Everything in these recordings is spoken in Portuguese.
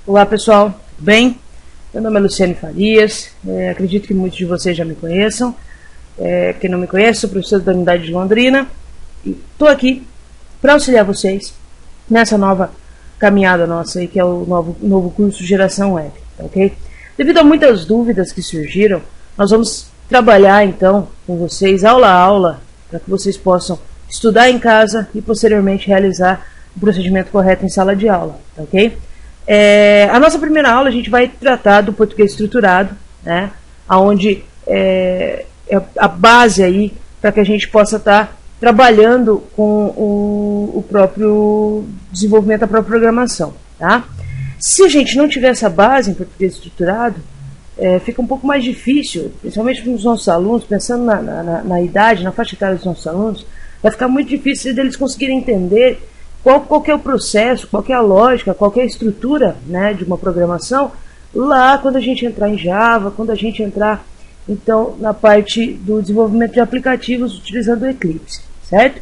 Olá pessoal, tudo bem? Meu nome é Luciane Farias, acredito que muitos de vocês já me conheçam. Quem não me conhece, sou professor da Unidade de Londrina e estou aqui para auxiliar vocês nessa nova caminhada nossa aí, que é o novo curso Geração Web, ok? Devido a muitas dúvidas que surgiram, nós vamos trabalhar então com vocês aula a aula para que vocês possam estudar em casa e posteriormente realizar o procedimento correto em sala de aula, ok? A nossa primeira aula a gente vai tratar do português estruturado, né, onde é a base aí para que a gente possa estar trabalhando com o próprio desenvolvimento da própria programação. Tá? Se a gente não tiver essa base em português estruturado, fica um pouco mais difícil, principalmente para os nossos alunos, pensando na idade, na faixa etária dos nossos alunos, vai ficar muito difícil deles conseguirem entender qual que é o processo, qual que é a lógica, qual que é a estrutura, né, de uma programação, lá quando a gente entrar em Java, quando a gente entrar, então, na parte do desenvolvimento de aplicativos utilizando o Eclipse, certo?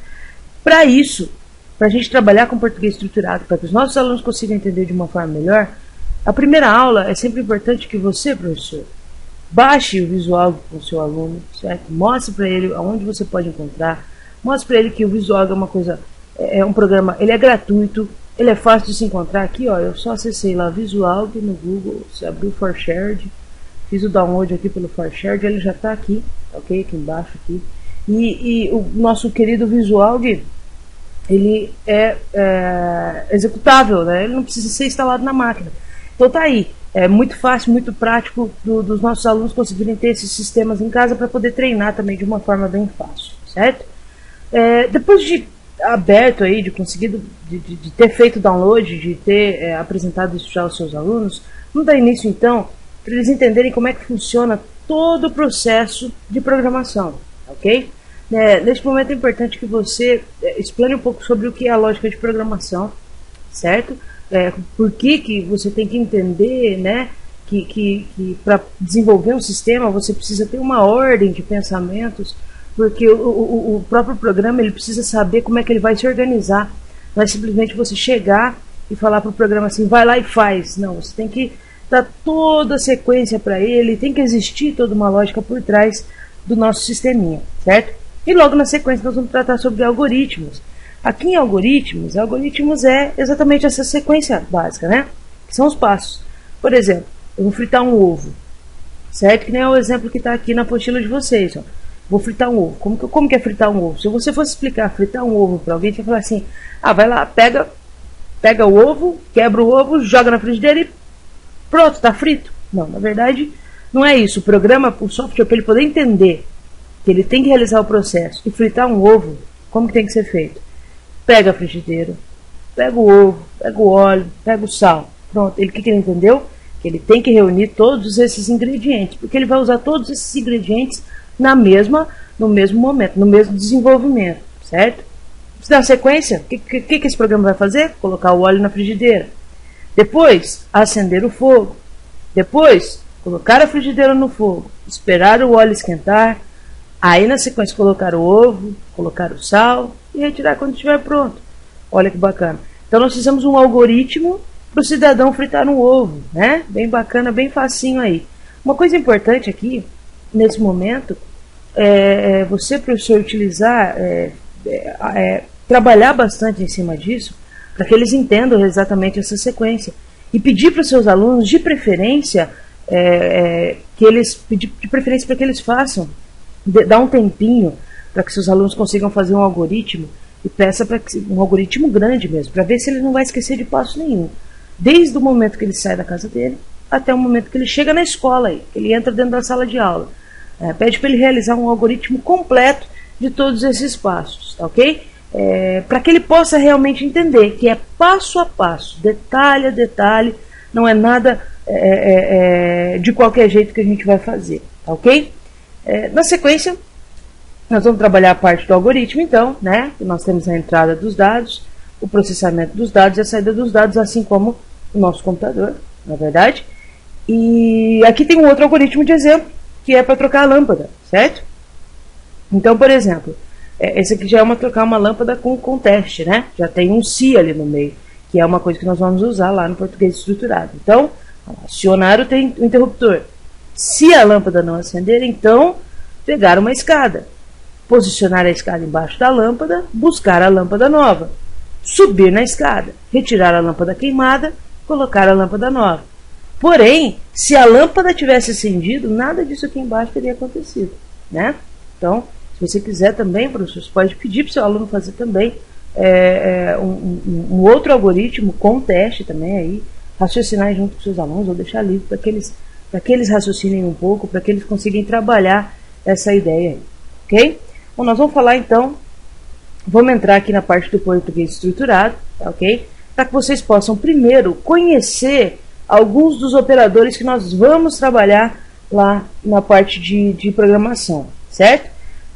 Para isso, para a gente trabalhar com português estruturado, para que os nossos alunos consigam entender de uma forma melhor, a primeira aula é sempre importante que você, professor, baixe o visual com o seu aluno, certo? Mostre para ele aonde você pode encontrar, mostre para ele que o visual é uma coisa... É um programa, ele é gratuito, ele é fácil de se encontrar. Aqui, ó, eu só acessei lá Visual no Google, você abriu o ForShared, fiz o download aqui pelo ForShared, ele já está aqui, ok? Aqui embaixo aqui. E o nosso querido Visual, ele é executável, né? Ele não precisa ser instalado na máquina. Então tá aí, é muito fácil, muito prático dos nossos alunos conseguirem ter esses sistemas em casa para poder treinar também de uma forma bem fácil, certo? Depois de aberto aí, de conseguir de ter feito o download, de ter apresentado isso já aos seus alunos, vamos dar início então para eles entenderem como é que funciona todo o processo de programação, ok? Neste momento é importante que você explane um pouco sobre o que é a lógica de programação, certo? Por que você tem que entender, né, que para desenvolver um sistema você precisa ter uma ordem de pensamentos, porque o próprio programa ele precisa saber como é que ele vai se organizar. Não é simplesmente você chegar e falar para o programa assim, vai lá e faz. Não, você tem que dar toda a sequência para ele, tem que existir toda uma lógica por trás do nosso sisteminha, certo? E logo na sequência nós vamos tratar sobre algoritmos. Aqui em algoritmos é exatamente essa sequência básica, né? Que são os passos. Por exemplo, eu vou fritar um ovo, certo? Que nem é o exemplo que está aqui na apostila de vocês, ó. Vou fritar um ovo. Como que é fritar um ovo? Se você fosse explicar fritar um ovo para alguém, você ia falar assim, vai lá, pega o ovo, quebra o ovo, joga na frigideira e pronto, está frito. Não, na verdade, não é isso. O programa, o software, para ele poder entender que ele tem que realizar o processo e fritar um ovo, como que tem que ser feito? Pega a frigideira, pega o ovo, pega o óleo, pega o sal. Pronto, o que ele entendeu? Que ele tem que reunir todos esses ingredientes, porque ele vai usar todos esses ingredientes no mesmo momento, no mesmo desenvolvimento, certo? Na sequência, o que esse programa vai fazer? Colocar o óleo na frigideira. Depois, acender o fogo. Depois, colocar a frigideira no fogo. Esperar o óleo esquentar. Aí, na sequência, colocar o ovo, colocar o sal e retirar quando estiver pronto. Olha que bacana. Então, nós fizemos um algoritmo para o cidadão fritar um ovo, né? Bem bacana, bem facinho aí. Uma coisa importante aqui, nesse momento, você, professor, utilizar, trabalhar bastante em cima disso, para que eles entendam exatamente essa sequência. E pedir para os seus alunos, de preferência, para que eles façam, dar um tempinho para que seus alunos consigam fazer um algoritmo, e peça para um algoritmo grande mesmo, para ver se ele não vai esquecer de passo nenhum. Desde o momento que ele sai da casa dele, até o momento que ele chega na escola, aí, que ele entra dentro da sala de aula. Pede para ele realizar um algoritmo completo de todos esses passos, tá, ok? Para que ele possa realmente entender que é passo a passo, detalhe a detalhe, não é nada de qualquer jeito que a gente vai fazer, tá, ok? Na sequência, nós vamos trabalhar a parte do algoritmo, então, né? Nós temos a entrada dos dados, o processamento dos dados e a saída dos dados, assim como o nosso computador, na verdade. E aqui tem um outro algoritmo de exemplo, que é para trocar a lâmpada, certo? Então, por exemplo, esse aqui já é trocar uma lâmpada com teste, né? Já tem um se ali no meio, que é uma coisa que nós vamos usar lá no português estruturado. Então, acionar o interruptor. Se a lâmpada não acender, então pegar uma escada, posicionar a escada embaixo da lâmpada, buscar a lâmpada nova, subir na escada, retirar a lâmpada queimada, colocar a lâmpada nova. Porém, se a lâmpada tivesse acendido, nada disso aqui embaixo teria acontecido, né? Então, se você quiser também, professor, você pode pedir para o seu aluno fazer também um outro algoritmo com teste também aí, raciocinar junto com seus alunos, ou deixar livre para que eles raciocinem um pouco, para que eles consigam trabalhar essa ideia aí, ok? Bom, nós vamos falar então, vamos entrar aqui na parte do português estruturado, tá, ok? Para que vocês possam primeiro conhecer alguns dos operadores que nós vamos trabalhar lá na parte de programação, certo?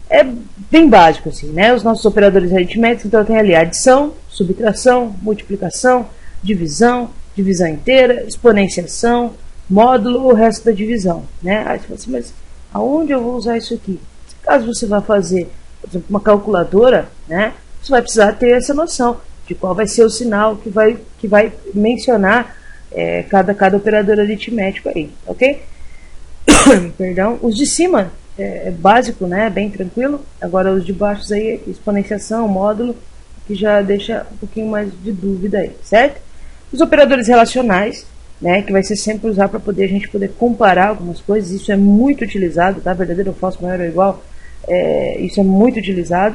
É bem básico assim, né? Os nossos operadores aritméticos, então tem ali adição, subtração, multiplicação, divisão, divisão inteira, exponenciação, módulo ou resto da divisão, né? Aí você fala assim, mas aonde eu vou usar isso aqui? Caso você vá fazer, por exemplo, uma calculadora, né? Você vai precisar ter essa noção de qual vai ser o sinal que vai mencionar cada operador aritmético aí, ok? Perdão. Os de cima é básico, né? Bem tranquilo. Agora os de baixo aí, exponenciação, módulo, que já deixa um pouquinho mais de dúvida aí, certo? Os operadores relacionais, né? Que vai ser sempre usar para a gente poder comparar algumas coisas. Isso é muito utilizado, tá? Verdadeiro ou falso, maior ou igual. Isso é muito utilizado.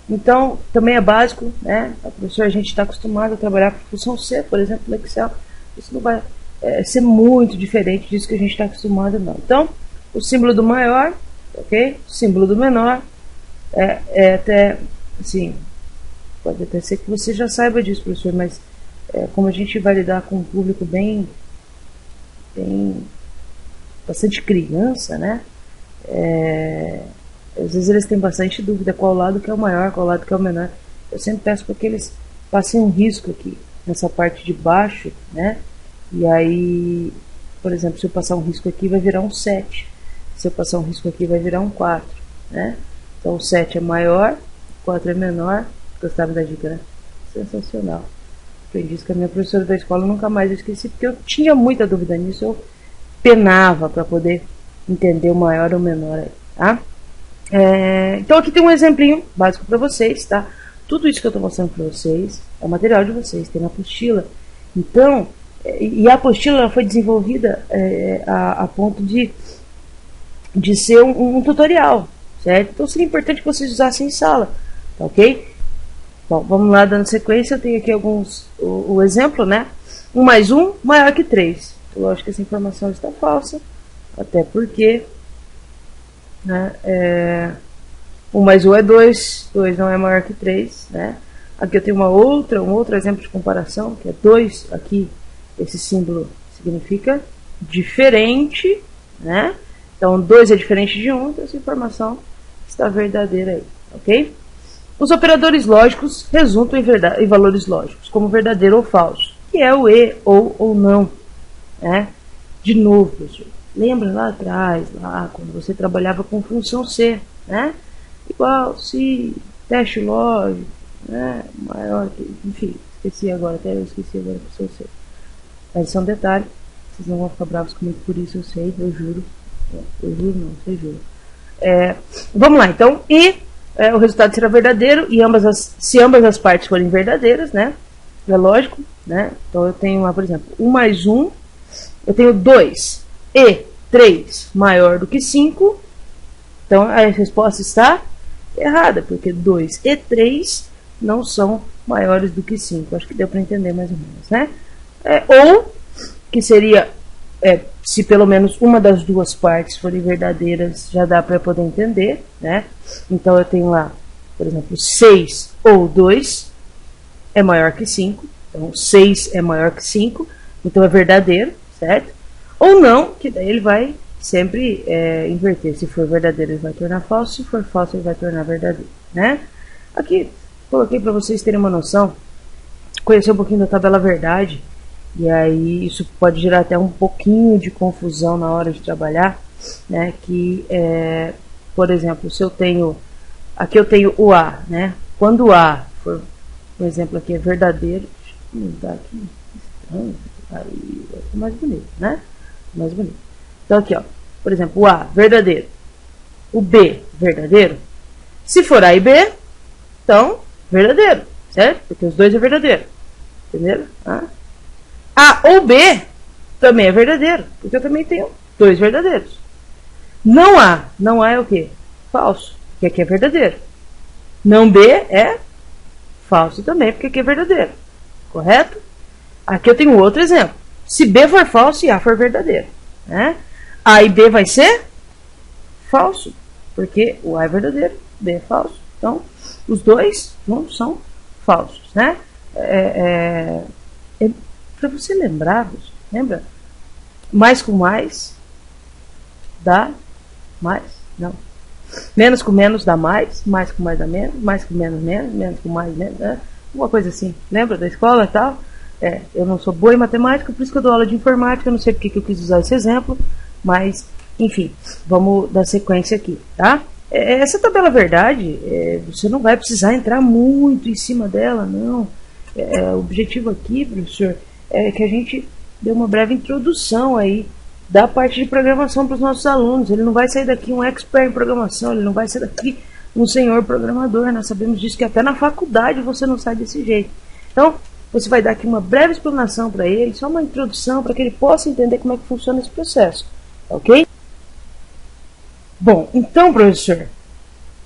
Então, também é básico, né? Professor, a gente está acostumado a trabalhar com função C, por exemplo, no Excel. Isso não vai ser muito diferente disso que a gente está acostumado, não. Então, o símbolo do maior, ok? O símbolo do menor até, assim, pode até ser que você já saiba disso, professor, mas como a gente vai lidar com um público bastante criança, né? Às vezes eles têm bastante dúvida qual lado que é o maior, qual lado que é o menor. Eu sempre peço para que eles passem um risco aqui, nessa parte de baixo, né? E aí, por exemplo, se eu passar um risco aqui, vai virar um 7. Se eu passar um risco aqui, vai virar um 4, né? Então o 7 é maior, o 4 é menor. Gostaram da dica, né? Sensacional. Aprendi isso com a minha professora da escola, nunca mais esqueci, porque eu tinha muita dúvida nisso, eu penava para poder entender o maior ou o menor aí, tá? Então aqui tem um exemplinho básico para vocês, tá? Tudo isso que eu estou mostrando para vocês é o material de vocês, tem na apostila. Então, e a apostila ela foi desenvolvida a ponto de ser um tutorial, certo? Então seria importante que vocês usassem em sala, tá ok? Bom, vamos lá dando sequência, eu tenho aqui o exemplo, né? 1 mais 1 maior que 3. Então, lógico que essa informação está falsa, até porque, né, 1 mais 1 é 2, 2 não é maior que 3, né? Aqui eu tenho um outro exemplo de comparação, que é 2, aqui esse símbolo significa diferente, né? Então 2 é diferente de 1, então essa informação está verdadeira aí, ok? Os operadores lógicos resultam em valores lógicos, como verdadeiro ou falso, que é o e ou não, né? De novo, pessoal, lembra lá atrás, lá quando você trabalhava com função C, né? Igual se teste lógico, né? Maior que, enfim, esqueci agora, até eu esqueci agora a função C. Mas isso é um detalhe, vocês não vão ficar bravos comigo por isso, eu sei, eu juro. Eu juro não, você jura. Vamos lá, então, o resultado será verdadeiro e se ambas as partes forem verdadeiras, né? É lógico, né? Então eu tenho lá, por exemplo, 1 mais 1, eu tenho 2 e 3 maior do que 5, então a resposta está errada, porque 2 e 3 não são maiores do que 5. Acho que deu para entender mais ou menos, né? Ou que seria, se pelo menos uma das duas partes forem verdadeiras, já dá para poder entender, né? Então eu tenho lá, por exemplo, 6 ou 2 é maior que 5. Então 6 é maior que 5, então é verdadeiro, certo? Ou não, que daí ele vai sempre inverter. Se for verdadeiro ele vai tornar falso, se for falso ele vai tornar verdadeiro, né? Aqui coloquei para vocês terem uma noção, conhecer um pouquinho da tabela verdade. E aí isso pode gerar até um pouquinho de confusão na hora de trabalhar, né? Que, por exemplo, se eu tenho, aqui eu tenho o A, né? Quando o A for, por exemplo, aqui é verdadeiro, Mudar aqui. Estranho. Aí vai ficar mais bonito, né? Mais bonito. Então aqui, ó. Por exemplo, o A, verdadeiro. O B, verdadeiro. Se for A e B, então, verdadeiro, certo? Porque os dois é verdadeiro. Entenderam? A ou B também é verdadeiro, porque eu também tenho dois verdadeiros. Não A é o quê? Falso, porque aqui é verdadeiro. Não B é falso também, porque aqui é verdadeiro. Correto? Aqui eu tenho outro exemplo. Se B for falso e A for verdadeiro, né? A e B vai ser falso, porque o A é verdadeiro, B é falso. Então, os dois juntos são falsos, né? Para você lembrar, lembra? Mais com mais dá mais, não. Menos com menos dá mais com mais dá menos, mais com menos menos, menos com mais menos, né? Uma coisa assim. Lembra da escola e tal? Eu não sou boa em matemática, por isso que eu dou aula de informática, eu não sei porque que eu quis usar esse exemplo, mas, enfim, vamos dar sequência aqui, tá? Essa tabela verdade, você não vai precisar entrar muito em cima dela, não. O objetivo aqui, professor, é que a gente dê uma breve introdução aí da parte de programação para os nossos alunos. Ele não vai sair daqui um expert em programação, ele não vai sair daqui um senhor programador. Nós sabemos disso, que até na faculdade você não sai desse jeito. Então, você vai dar aqui uma breve explanação para ele, só uma introdução para que ele possa entender como é que funciona esse processo, ok? Bom, então, professor,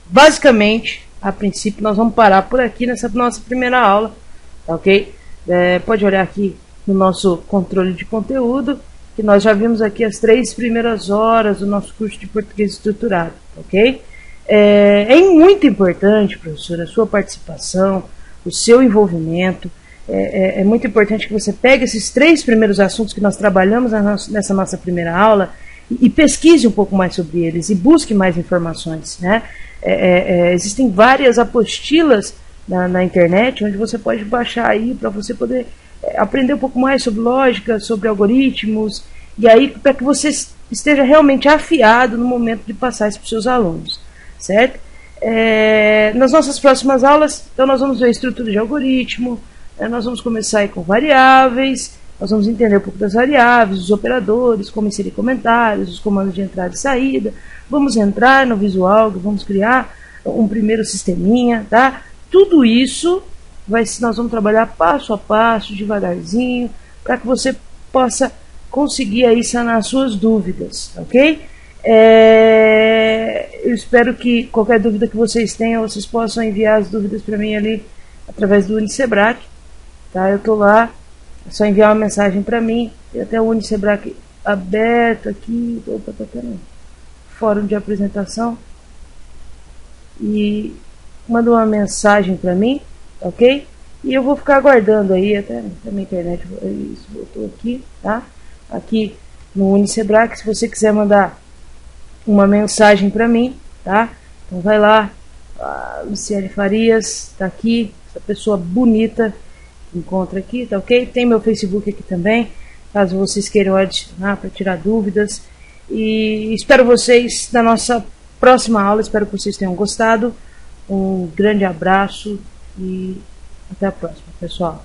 basicamente, a princípio, nós vamos parar por aqui nessa nossa primeira aula, ok? Pode olhar aqui no nosso controle de conteúdo, que nós já vimos aqui as 3 primeiras horas do nosso curso de português estruturado, ok? É muito importante, professor, a sua participação, o seu envolvimento. É muito importante que você pegue esses 3 primeiros assuntos que nós trabalhamos nessa nossa primeira aula e pesquise um pouco mais sobre eles e busque mais informações, né? Existem várias apostilas na internet onde você pode baixar aí para você poder aprender um pouco mais sobre lógica, sobre algoritmos, e aí para que você esteja realmente afiado no momento de passar isso para os seus alunos, certo? Nas nossas próximas aulas, então nós vamos ver a estrutura de algoritmo, nós vamos começar aí com variáveis, nós vamos entender um pouco das variáveis, os operadores, como inserir comentários, os comandos de entrada e saída, vamos entrar no visual, vamos criar um primeiro sisteminha, tá? Tudo isso nós vamos trabalhar passo a passo, devagarzinho, para que você possa conseguir aí sanar as suas dúvidas, ok? Eu espero que qualquer dúvida que vocês tenham, vocês possam enviar as dúvidas para mim ali através do Unicebrac, tá? Eu estou lá, é só enviar uma mensagem para mim, tem até o Unicebrac aberto aqui, fórum de apresentação, e manda uma mensagem para mim, ok? E eu vou ficar aguardando aí, até a minha internet voltou aqui, tá? Aqui no Unicebrac, se você quiser mandar uma mensagem para mim, tá? Então vai lá, a Luciane Farias está aqui, essa pessoa bonita, encontra aqui, tá ok? Tem meu Facebook aqui também, caso vocês queiram adicionar para tirar dúvidas. E espero vocês na nossa próxima aula, espero que vocês tenham gostado. Um grande abraço e até a próxima, pessoal.